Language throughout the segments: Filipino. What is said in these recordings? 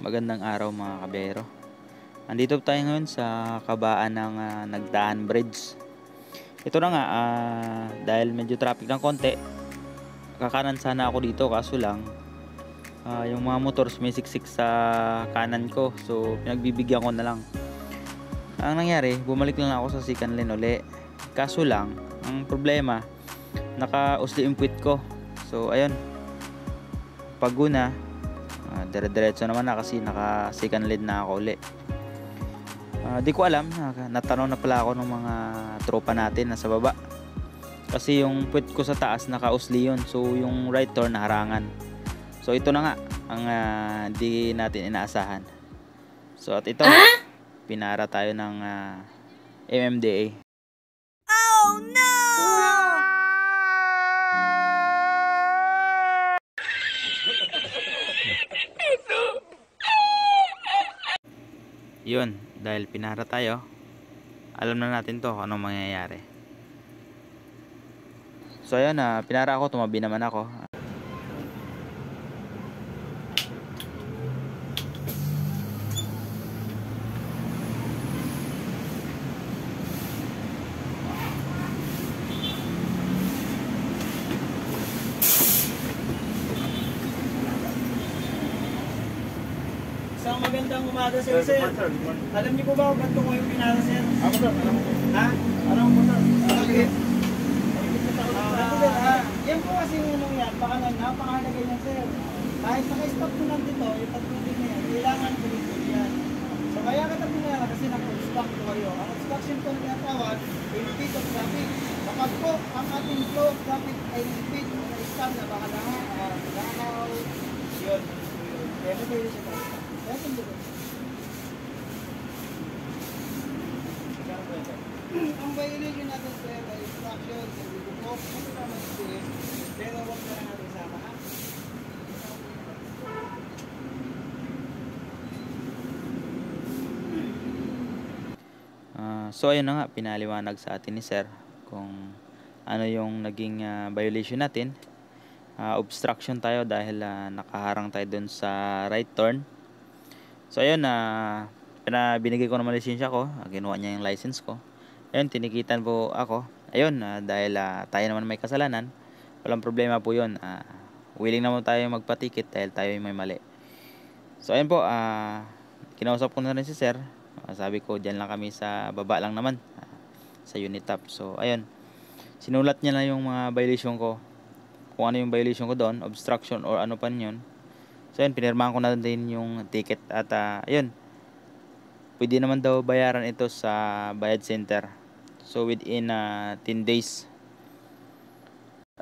Magandang araw mga kabero. Andito tayo ngayon sa kabaan ng Nagdaan Bridge. Ito na nga, dahil medyo traffic ng konti, kakanan sana ako dito kaso lang yung mga motor may siksik sa kanan ko. So pinagbibigyan ko na lang. Ang nangyari, bumalik lang ako sa second lane uli. Kaso lang, ang problema, naka-usli yung puwit ko. So ayun, paguna, dire-diretso naman na kasi naka second lane na ako uli. Di ko alam, natanong na pala ako ng mga tropa natin na sa baba. Kasi yung puwit ko sa taas naka-usli yun. So yung right turn naharangan. So ito na nga ang di natin inaasahan. So at ito, pinara tayo ng MMDA. Oh no! Yun, dahil pinara tayo, alam na natin to kung anong mangyayari. So ayun, pinara ako, tumabi naman ako. Isang magandang umaga sir. Alam niyo po ba ba't ko yung pinara sir? Ako sir, alam mo. Ha? Alam mo sir. Yan po kasi yung yan, baka napakahalaga yan sir. Kahit naka-stop ko lang dito, yung tatlong din na yan, kailangan tuloy yan. So kaya kita pinara kasi naka-stock ko kayo. Ang obstruction ko na tawag, repeat of traffic. Kapag po ang ating flow of traffic ay repeat o na-stop na baka langaw, yun. Kaya po pwede siya tayo. Ang violation natin sir ay instruction sa bubukok, kasama sa tuwis, pero huwag na lang natin sama ha. So ayun na nga, pinaliwanag sa atin ni sir kung ano yung naging violation natin. Obstruction tayo dahil nakaharang tayo dun sa right turn. So ayun, binigay ko naman lisensya ko, kinuha niya yung license ko. Ayun, tinikitan po ako. Ayun, dahil tayo naman may kasalanan, walang problema po yun. Willing naman tayo magpatikit dahil tayo may mali. So ayun po, kinausap ko na rin si sir. Sabi ko, dyan lang kami sa baba lang naman, sa unit top. So ayun, sinulat niya lang yung mga violation ko, kung ano yung violation ko doon, obstruction or ano pa yun. So yun, pinirmahan ko na din yung ticket at ayun, pwede naman daw bayaran ito sa bayad center. So within 10 days.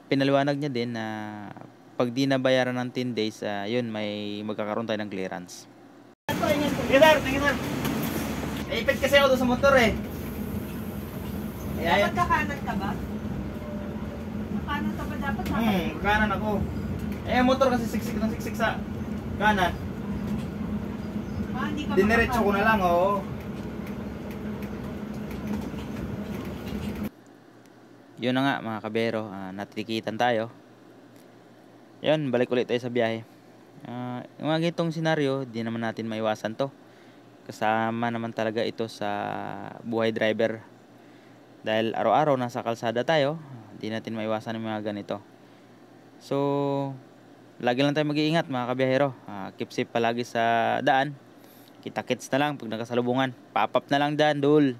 Pinaliwanag niya din na pag di na bayaran ng 10 days, yun, may magkakaroon tayo ng clearance. Sige sir. Naipit kasi ako doon sa motor eh. Dapat kakanan ka ba? Kakanan ka ba dapat? Kanan ako. Motor kasi siksik sa kanan. Hindi ka Diniretso ko na lang, oo. Yun na nga mga kabero, natikitan tayo. Yun, balik ulit tayo sa biyahe. Yung mga gitong senaryo, di naman natin maiwasan to. Kasama naman talaga ito sa buhay driver. Dahil araw-araw nasa kalsada tayo, di natin maiwasan yung mga ganito. So, lagi lang tayo mag-iingat mga kabiyahero. Keep safe palagi sa daan. Kita-kits na lang pag nakasalubungan. Pop-up na lang dyan, dul.